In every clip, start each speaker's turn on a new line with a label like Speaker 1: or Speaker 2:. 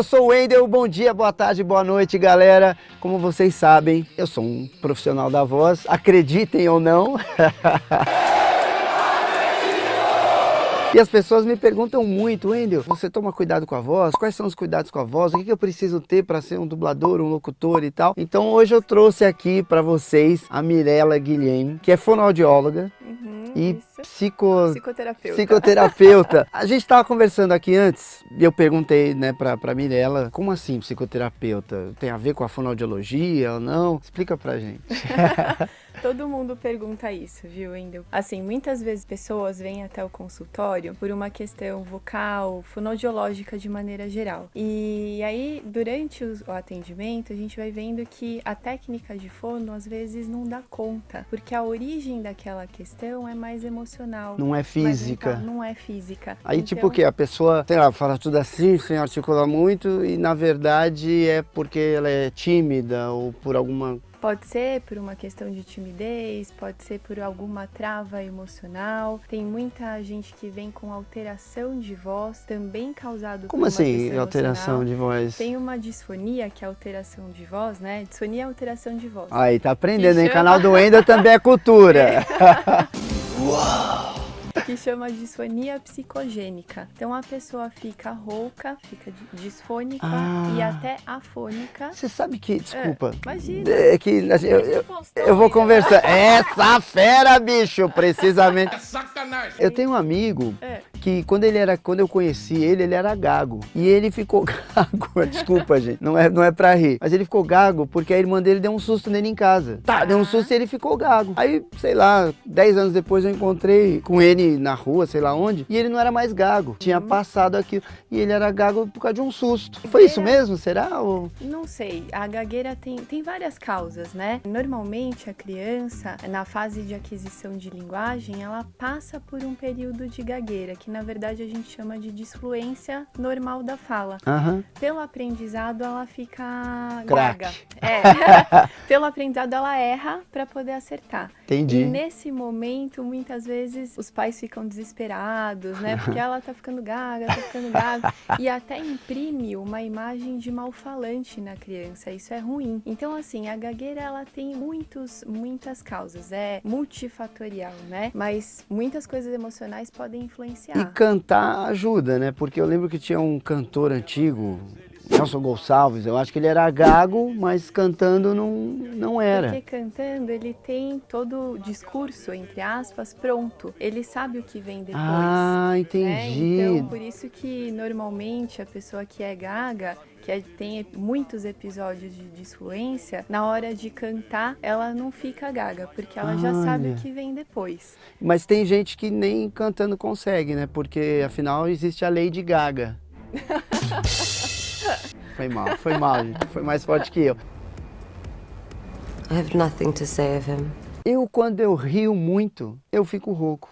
Speaker 1: eu sou o Wendel, bom dia, boa tarde, boa noite, galera. Como vocês sabem, eu sou um profissional da voz, acreditem ou não. E as pessoas me perguntam muito, Wendel, você toma cuidado com a voz? Quais são os cuidados com a voz? O que eu preciso ter para ser um dublador, um locutor e tal? Então hoje eu trouxe aqui para vocês a Mirella Guilhem, que é fonoaudióloga. E psicoterapeuta. A gente estava conversando aqui antes e eu perguntei, né, pra Mirella, como assim psicoterapeuta? Tem a ver com a fonoaudiologia ou não? Explica pra gente.
Speaker 2: Todo mundo pergunta isso, viu, Wendel? Assim, muitas vezes pessoas vêm até o consultório por uma questão vocal, fonoaudiológica de maneira geral. E aí, durante o atendimento, a gente vai vendo que a técnica de fono, às vezes, não dá conta. Porque a origem daquela questão é mais emocional.
Speaker 1: Não é física.
Speaker 2: Não é física.
Speaker 1: Aí, então, tipo o quê? A pessoa, sei lá, fala tudo assim, sem articular muito, e na verdade é porque ela é tímida ou por alguma...
Speaker 2: Pode ser por uma questão de timidez, pode ser por alguma trava emocional. Tem muita gente que vem com alteração de voz, também causado por uma questão emocional.
Speaker 1: Como assim, alteração de voz?
Speaker 2: Tem uma disfonia, que é alteração de voz, né? Disfonia é alteração de voz.
Speaker 1: Aí, tá aprendendo, hein? Canal do Wendel também é cultura.
Speaker 2: É. Uau! Que chama disfonia psicogênica. Então a pessoa fica rouca, fica disfônica e até afônica.
Speaker 1: Você sabe que, desculpa,
Speaker 2: imagina.
Speaker 1: É que eu vou conversar. Essa fera, bicho, precisamente. É sacanagem. Eu tenho um amigo que quando eu conheci ele era gago. E ele ficou gago, desculpa, gente, não é pra rir. Mas ele ficou gago porque a irmã dele deu um susto nele em casa. Deu um susto e ele ficou gago. Aí, sei lá, 10 anos depois eu encontrei com ele na rua, sei lá onde, e ele não era mais gago. Tinha passado aquilo. E ele era gago por causa de um susto. Foi isso mesmo? Será? Ou...
Speaker 2: Não sei. A gagueira tem várias causas, né? Normalmente a criança, na fase de aquisição de linguagem, ela passa por um período de gagueira, que na verdade a gente chama de disfluência normal da fala. Pelo aprendizado ela fica gaga. Pelo aprendizado ela erra para poder acertar.
Speaker 1: Entendi.
Speaker 2: E nesse momento, muitas vezes, os pais ficam desesperados, né? Porque ela tá ficando gaga, e até imprime uma imagem de mal-falante na criança. Isso é ruim. Então, assim, a gagueira, ela tem muitas causas. É multifatorial, né? Mas muitas coisas emocionais podem influenciar.
Speaker 1: E cantar ajuda, né? Porque eu lembro que tinha um cantor antigo, Nelson Gonçalves, eu acho que ele era gago, mas cantando não era.
Speaker 2: Porque cantando ele tem todo o discurso, entre aspas, pronto. Ele sabe o que vem depois.
Speaker 1: Ah, entendi.
Speaker 2: Né? Então, por isso que normalmente a pessoa que é gaga, tem muitos episódios de disfluência, na hora de cantar, ela não fica gaga, porque ela já sabe o que vem depois.
Speaker 1: Mas tem gente que nem cantando consegue, né? Porque afinal existe a Lady Gaga. Foi mal, gente. Foi mais forte que eu.
Speaker 3: I have nothing to say of him.
Speaker 1: Quando eu rio muito, eu fico rouco.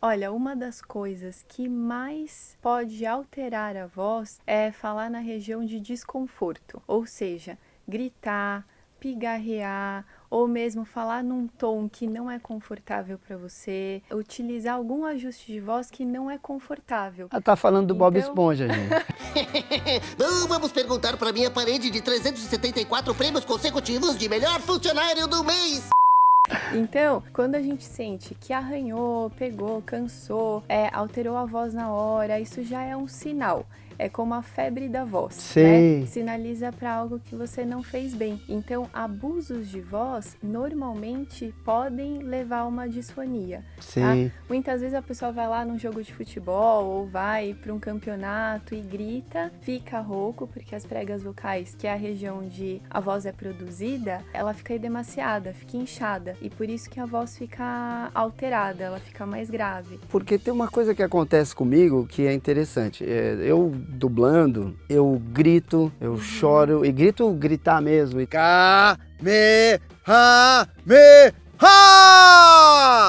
Speaker 2: Olha, uma das coisas que mais pode alterar a voz é falar na região de desconforto, ou seja, gritar, pigarrear, ou mesmo falar num tom que não é confortável para você, utilizar algum ajuste de voz que não é confortável.
Speaker 1: Ela tá falando do Bob Esponja, gente.
Speaker 4: Vamos perguntar para minha parede de 374 prêmios consecutivos de melhor funcionário do mês.
Speaker 2: Então, quando a gente sente que arranhou, pegou, cansou, alterou a voz na hora, isso já é um sinal. É como a febre da voz, né? Sinaliza para algo que você não fez bem. Então, abusos de voz normalmente podem levar a uma disfonia. Tá? Muitas vezes a pessoa vai lá num jogo de futebol ou vai para um campeonato e grita, fica rouco, porque as pregas vocais, que é a região onde a voz é produzida, ela fica edemaciada, fica inchada. E por isso que a voz fica alterada, ela fica mais grave.
Speaker 1: Porque tem uma coisa que acontece comigo que é interessante. Eu dublando, eu grito, eu choro, e gritar mesmo.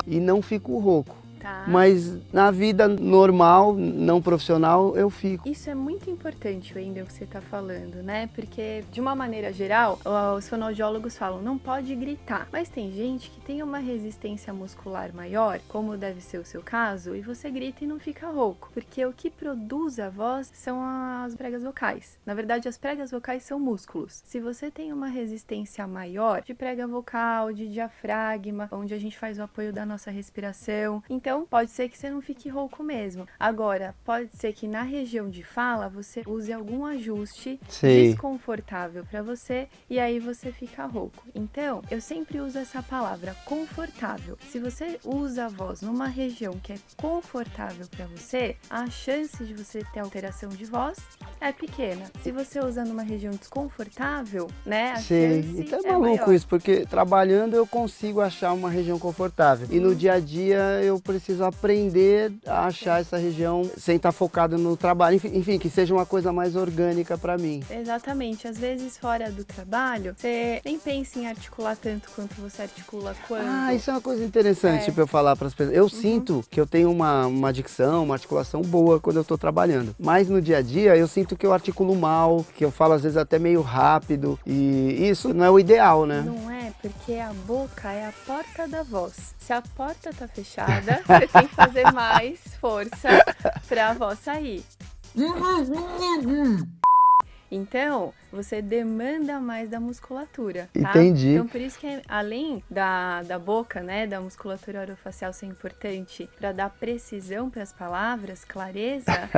Speaker 1: E não fico rouco.
Speaker 2: Tá.
Speaker 1: Mas na vida normal, não profissional, eu fico.
Speaker 2: Isso é muito importante, Wendel, que você está falando, né? Porque, de uma maneira geral, os fonoaudiólogos falam, não pode gritar. Mas tem gente que tem uma resistência muscular maior, como deve ser o seu caso, e você grita e não fica rouco. Porque o que produz a voz são as pregas vocais. Na verdade, as pregas vocais são músculos. Se você tem uma resistência maior de prega vocal, de diafragma, onde a gente faz o apoio da nossa respiração, então pode ser que você não fique rouco mesmo. Agora, pode ser que na região de fala você use algum ajuste desconfortável para você e aí você fica rouco. Então, eu sempre uso essa palavra, confortável. Se você usa a voz numa região que é confortável para você, a chance de você ter alteração de voz é pequena. Se você usa numa região desconfortável, né, a chance
Speaker 1: então é
Speaker 2: é
Speaker 1: maluco
Speaker 2: maior.
Speaker 1: isso, porque trabalhando eu consigo achar uma região confortável. E no dia a dia eu preciso aprender a achar essa região sem estar focado no trabalho. Enfim, que seja uma coisa mais orgânica para mim.
Speaker 2: Exatamente. Às vezes, fora do trabalho, você nem pensa em articular tanto quanto você articula quando.
Speaker 1: Ah, isso é uma coisa interessante para eu falar para as pessoas. Eu sinto que eu tenho uma dicção, uma articulação boa quando eu estou trabalhando. Mas no dia a dia eu sinto que eu articulo mal, que eu falo às vezes até meio rápido. E isso não é o ideal, né?
Speaker 2: Não é, porque a boca é a porta da voz. Se a porta tá fechada, você tem que fazer mais força para a voz sair. Então, você demanda mais da musculatura, tá?
Speaker 1: Entendi.
Speaker 2: Então, por isso que além da boca, né, da musculatura orofacial ser importante para dar precisão para as palavras, clareza,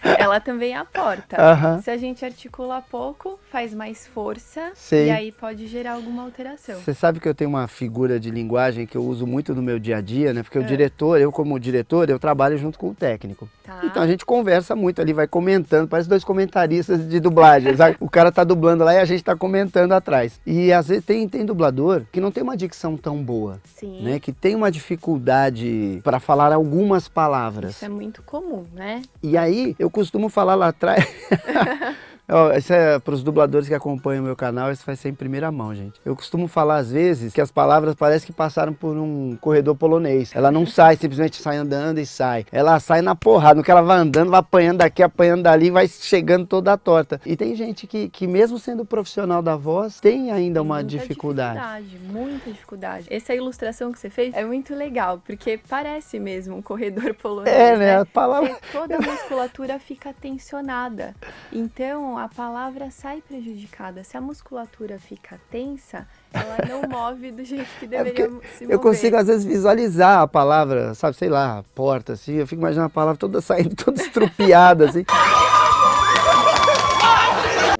Speaker 2: ela também é a porta. Se a gente articula pouco, faz mais força e aí pode gerar alguma alteração.
Speaker 1: Você sabe que eu tenho uma figura de linguagem que eu uso muito no meu dia a dia, né? Porque o diretor, eu como diretor, eu trabalho junto com o técnico.
Speaker 2: Tá.
Speaker 1: Então a gente conversa muito ali, vai comentando, parece dois comentaristas de dublagem, sabe? O cara tá dublando lá e a gente tá comentando atrás. E às vezes tem dublador que não tem uma dicção tão boa, né? Que tem uma dificuldade para falar algumas palavras.
Speaker 2: Isso é muito comum, né?
Speaker 1: E aí eu costumo falar lá atrás... Isso é para os dubladores que acompanham o meu canal, isso vai ser em primeira mão, gente. Eu costumo falar às vezes que as palavras parecem que passaram por um corredor polonês. Ela não sai, simplesmente sai andando e sai. Ela sai na porrada, no que ela vai andando, vai apanhando daqui, apanhando dali, vai chegando toda torta. E tem gente que mesmo sendo profissional da voz, tem ainda uma dificuldade.
Speaker 2: Muita dificuldade. Essa ilustração que você fez é muito legal, porque parece mesmo um corredor polonês,
Speaker 1: né? A palavra...
Speaker 2: Toda a musculatura fica tensionada. Então, a palavra sai prejudicada. Se a musculatura fica tensa, ela não move do jeito que deveria se mover.
Speaker 1: Eu consigo, às vezes, visualizar a palavra, sabe, sei lá, porta, assim. Eu fico imaginando a palavra toda saindo, toda estrupiada, assim.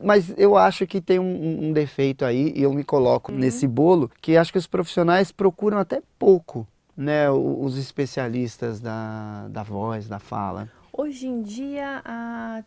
Speaker 1: Mas eu acho que tem um defeito aí, e eu me coloco nesse bolo, que acho que os profissionais procuram até pouco, né, os especialistas da voz, da fala.
Speaker 2: Hoje em dia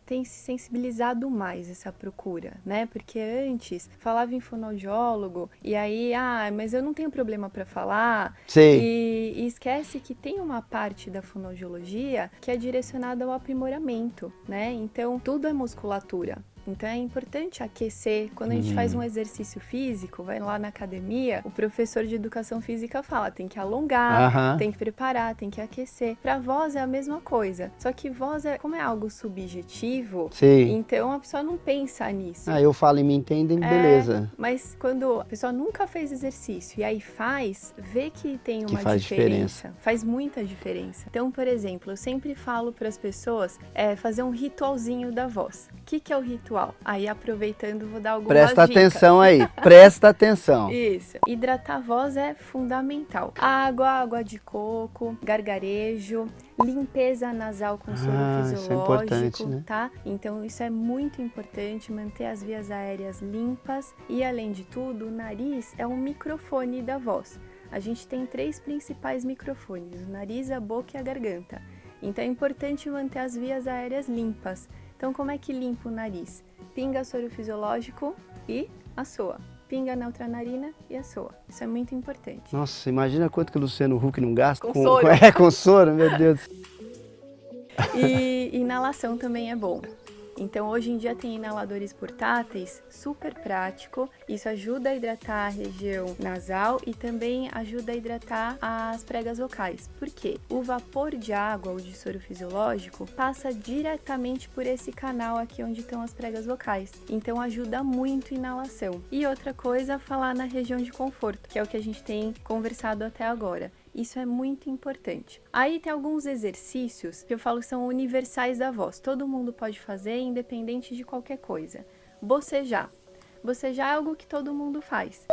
Speaker 2: tem se sensibilizado mais essa procura, né? Porque antes falava em fonoaudiólogo e aí, mas eu não tenho problema para falar. E esquece que tem uma parte da fonoaudiologia que é direcionada ao aprimoramento, né? Então, tudo é musculatura. Então é importante aquecer. Quando a gente faz um exercício físico, vai lá na academia, o professor de educação física fala, tem que alongar, tem que preparar, tem que aquecer. Pra voz é a mesma coisa. Só que voz, como é algo subjetivo, então a pessoa não pensa nisso.
Speaker 1: Eu falo e me entendem, beleza.
Speaker 2: Mas quando a pessoa nunca fez exercício e aí vê que tem uma
Speaker 1: diferença.
Speaker 2: Faz muita diferença. Então, por exemplo, eu sempre falo para as pessoas fazer um ritualzinho da voz. O que é o ritual? Aí, aproveitando, vou dar algumas
Speaker 1: dicas. Presta atenção aí, presta atenção.
Speaker 2: Isso. Hidratar a voz é fundamental. Água de coco, gargarejo, limpeza nasal com soro fisiológico,
Speaker 1: isso é importante, né?
Speaker 2: Tá? Então, isso é muito importante, manter as vias aéreas limpas e, além de tudo, o nariz é um microfone da voz. A gente tem 3 principais microfones, o nariz, a boca e a garganta. Então, é importante manter as vias aéreas limpas. Então, como é que limpa o nariz? Pinga soro fisiológico e assoa. Pinga neutra narina e assoa. Isso é muito importante.
Speaker 1: Nossa, imagina quanto que o Luciano Huck não gasta
Speaker 2: com soro.
Speaker 1: Com soro, meu Deus.
Speaker 2: E inalação também é bom. Então, hoje em dia tem inaladores portáteis, super prático. Isso ajuda a hidratar a região nasal e também ajuda a hidratar as pregas vocais. Por quê? O vapor de água ou de soro fisiológico passa diretamente por esse canal aqui onde estão as pregas vocais. Então, ajuda muito a inalação. E outra coisa, falar na região de conforto, que é o que a gente tem conversado até agora. Isso é muito importante. Aí tem alguns exercícios que eu falo que são universais da voz. Todo mundo pode fazer, independente de qualquer coisa. Bocejar. Bocejar é algo que todo mundo faz.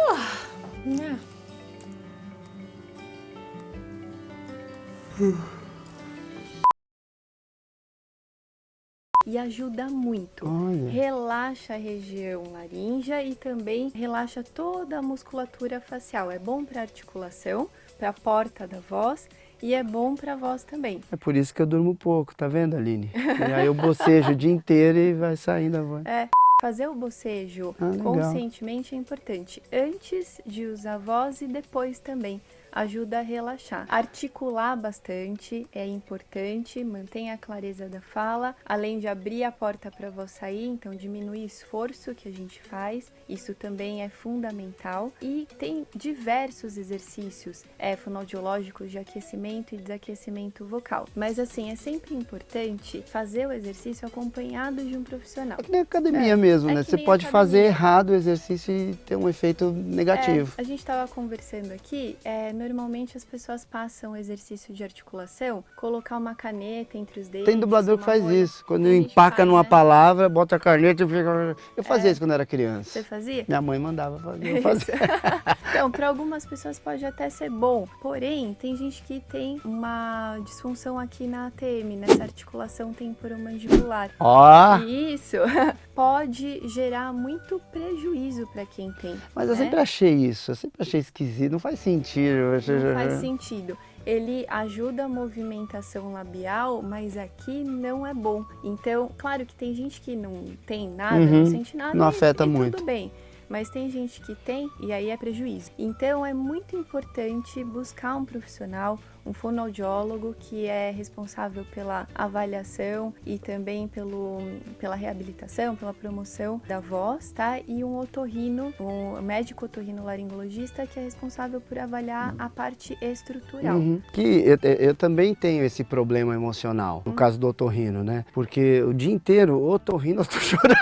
Speaker 2: E ajuda muito.
Speaker 1: Olha.
Speaker 2: Relaxa a região laríngea e também relaxa toda a musculatura facial. É bom para articulação, para a porta da voz e é bom para a voz também.
Speaker 1: É por isso que eu durmo pouco, tá vendo, Aline? E aí eu bocejo o dia inteiro e vai saindo a voz.
Speaker 2: Fazer o bocejo
Speaker 1: legal.
Speaker 2: conscientemente é importante. Antes de usar a voz e depois também. Ajuda a relaxar. Articular bastante é importante, mantém a clareza da fala, além de abrir a porta para a voz sair, então diminui o esforço que a gente faz, isso também é fundamental. E tem diversos exercícios fonoaudiológicos de aquecimento e desaquecimento vocal. Mas assim, é sempre importante fazer o exercício acompanhado de um profissional.
Speaker 1: É que nem academia mesmo, né? Você pode fazer errado o exercício e ter um efeito negativo.
Speaker 2: A gente estava conversando aqui, normalmente as pessoas passam o exercício de articulação, colocar uma caneta entre os dedos.
Speaker 1: Tem dublador que faz isso. Quando empaca numa palavra, bota a caneta e fica... Eu fazia isso quando era criança.
Speaker 2: Você fazia?
Speaker 1: Minha mãe mandava fazer, eu fazia.
Speaker 2: Então, para algumas pessoas pode até ser bom. Porém, tem gente que tem uma disfunção aqui na ATM, nessa articulação temporomandibular. E isso pode gerar muito prejuízo para quem tem.
Speaker 1: Mas eu sempre achei isso, eu sempre achei esquisito, não faz sentido.
Speaker 2: Não faz sentido. Ele ajuda a movimentação labial, mas aqui não é bom. Então, claro que tem gente que não tem nada, não sente nada,
Speaker 1: não afeta muito.
Speaker 2: Tudo bem. Mas tem gente que tem e aí é prejuízo. Então é muito importante buscar um profissional, um fonoaudiólogo que é responsável pela avaliação e também pela reabilitação, pela promoção da voz, tá? E um otorrino, um médico otorrinolaringologista que é responsável por avaliar a parte estrutural.
Speaker 1: Que eu também tenho esse problema emocional, no caso do otorrino, né? Porque o dia inteiro, otorrino, eu tô chorando.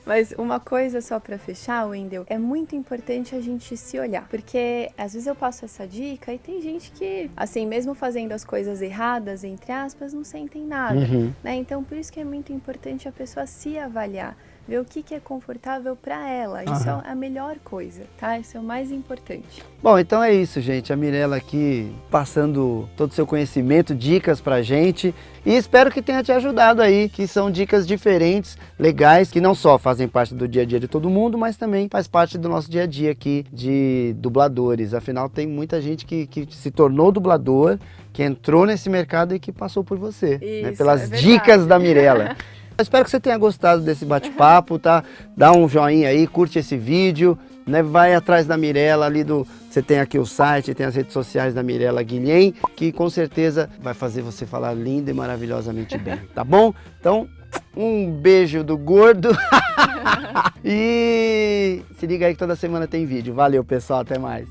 Speaker 2: Mas uma coisa só para fechar, Wendel, é muito importante a gente se olhar, porque às vezes eu passo essa dica e tem gente que, assim, mesmo fazendo as coisas erradas, entre aspas, não sentem nada, né? Então, por isso que é muito importante a pessoa se avaliar, ver o que é confortável para ela. Isso é a melhor coisa, tá? Isso é o mais importante.
Speaker 1: Bom, então é isso, gente. A Mirella aqui passando todo o seu conhecimento, dicas pra gente. E espero que tenha te ajudado aí, que são dicas diferentes, legais, que não só fazem parte do dia a dia de todo mundo, mas também faz parte do nosso dia a dia aqui de dubladores. Afinal, tem muita gente que se tornou dublador, que entrou nesse mercado e que passou por você, né? Pelas dicas da Mirella. Eu espero que você tenha gostado desse bate-papo, tá? Dá um joinha aí, curte esse vídeo, né? Vai atrás da Mirella ali Você tem aqui o site, tem as redes sociais da Mirella Guilhem, que com certeza vai fazer você falar lindo e maravilhosamente bem, tá bom? Então, um beijo do gordo. E se liga aí que toda semana tem vídeo. Valeu, pessoal, até mais.